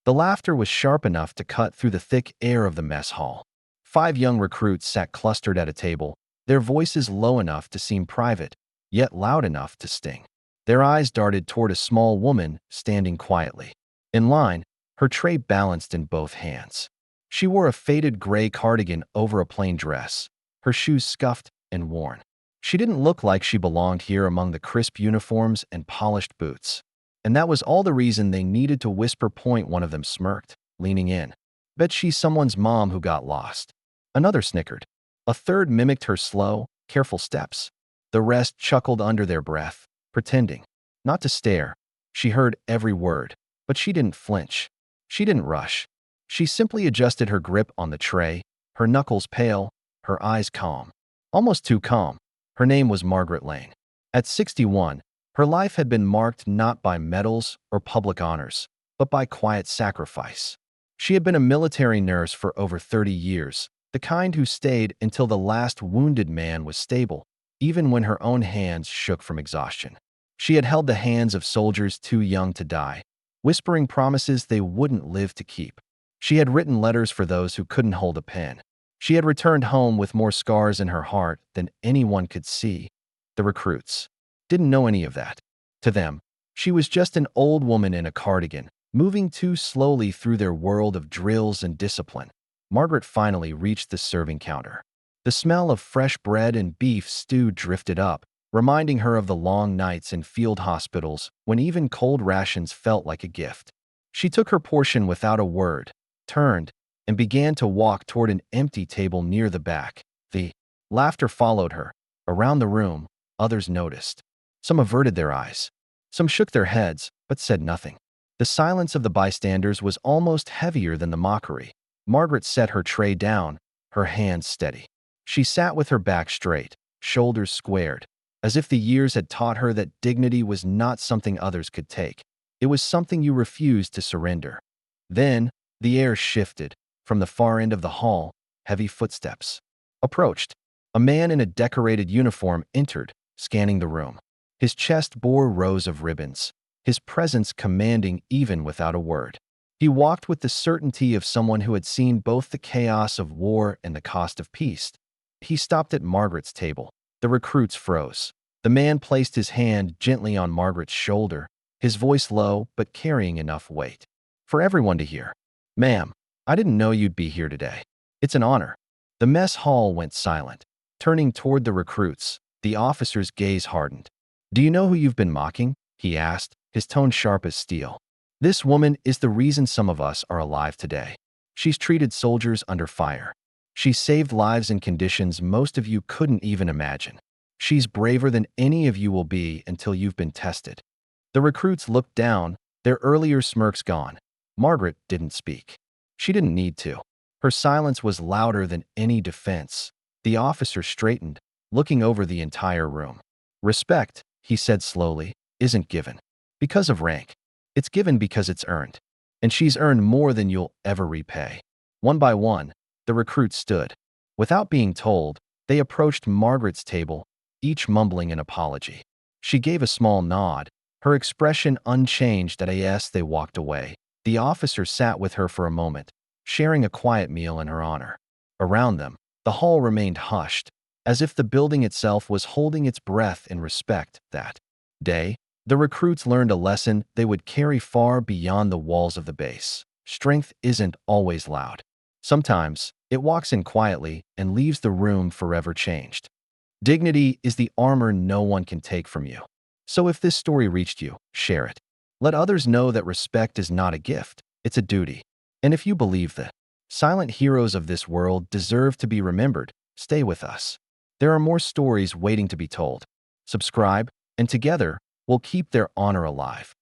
The laughter was sharp enough to cut through the thick air of the mess hall. 5 young recruits sat clustered at a table, their voices low enough to seem private, yet loud enough to sting. Their eyes darted toward a small woman standing quietly. In line, her tray balanced in both hands. She wore a faded gray cardigan over a plain dress, her shoes scuffed and worn. She didn't look like she belonged here among the crisp uniforms and polished boots. And that was all the reason they needed to whisper. Point one of them smirked, leaning in. Bet she's someone's mom who got lost. Another snickered. A third mimicked her slow, careful steps. The rest chuckled under their breath, pretending not to stare. She heard every word, but she didn't flinch. She didn't rush. She simply adjusted her grip on the tray, her knuckles pale, her eyes calm. Almost too calm. Her name was Margaret Lane. At 61, her life had been marked not by medals or public honors, but by quiet sacrifice. She had been a military nurse for over 30 years, the kind who stayed until the last wounded man was stable, even when her own hands shook from exhaustion. She had held the hands of soldiers too young to die, whispering promises they wouldn't live to keep. She had written letters for those who couldn't hold a pen. She had returned home with more scars in her heart than anyone could see. The recruits didn't know any of that. To them, she was just an old woman in a cardigan, moving too slowly through their world of drills and discipline. Margaret finally reached the serving counter. The smell of fresh bread and beef stew drifted up, reminding her of the long nights in field hospitals when even cold rations felt like a gift. She took her portion without a word, turned, and began to walk toward an empty table near the back. The laughter followed her. Around the room, others noticed. Some averted their eyes. Some shook their heads, but said nothing. The silence of the bystanders was almost heavier than the mockery. Margaret set her tray down, her hands steady. She sat with her back straight, shoulders squared, as if the years had taught her that dignity was not something others could take. It was something you refused to surrender. Then, the air shifted. From the far end of the hall, heavy footsteps approached. A man in a decorated uniform entered, scanning the room. His chest bore rows of ribbons, his presence commanding even without a word. He walked with the certainty of someone who had seen both the chaos of war and the cost of peace. He stopped at Margaret's table. The recruits froze. The man placed his hand gently on Margaret's shoulder, his voice low but carrying enough weight for everyone to hear. "Ma'am, I didn't know you'd be here today. It's an honor." The mess hall went silent. Turning toward the recruits, the officer's gaze hardened. "Do you know who you've been mocking?" he asked, his tone sharp as steel. "This woman is the reason some of us are alive today. She's treated soldiers under fire. She's saved lives in conditions most of you couldn't even imagine. She's braver than any of you will be until you've been tested." The recruits looked down, their earlier smirks gone. Margaret didn't speak. She didn't need to. Her silence was louder than any defense. The officer straightened, looking over the entire room. "Respect," he said slowly, "isn't given because of rank. It's given because it's earned. And she's earned more than you'll ever repay." One by one, the recruits stood. Without being told, they approached Margaret's table, each mumbling an apology. She gave a small nod, her expression unchanged as they walked away. The officer sat with her for a moment, sharing a quiet meal in her honor. Around them, the hall remained hushed, as if the building itself was holding its breath in respect. That day, the recruits learned a lesson they would carry far beyond the walls of the base. Strength isn't always loud. Sometimes, it walks in quietly and leaves the room forever changed. Dignity is the armor no one can take from you. So if this story reached you, share it. Let others know that respect is not a gift, it's a duty. And if you believe that silent heroes of this world deserve to be remembered, stay with us. There are more stories waiting to be told. Subscribe, and together, we'll keep their honor alive.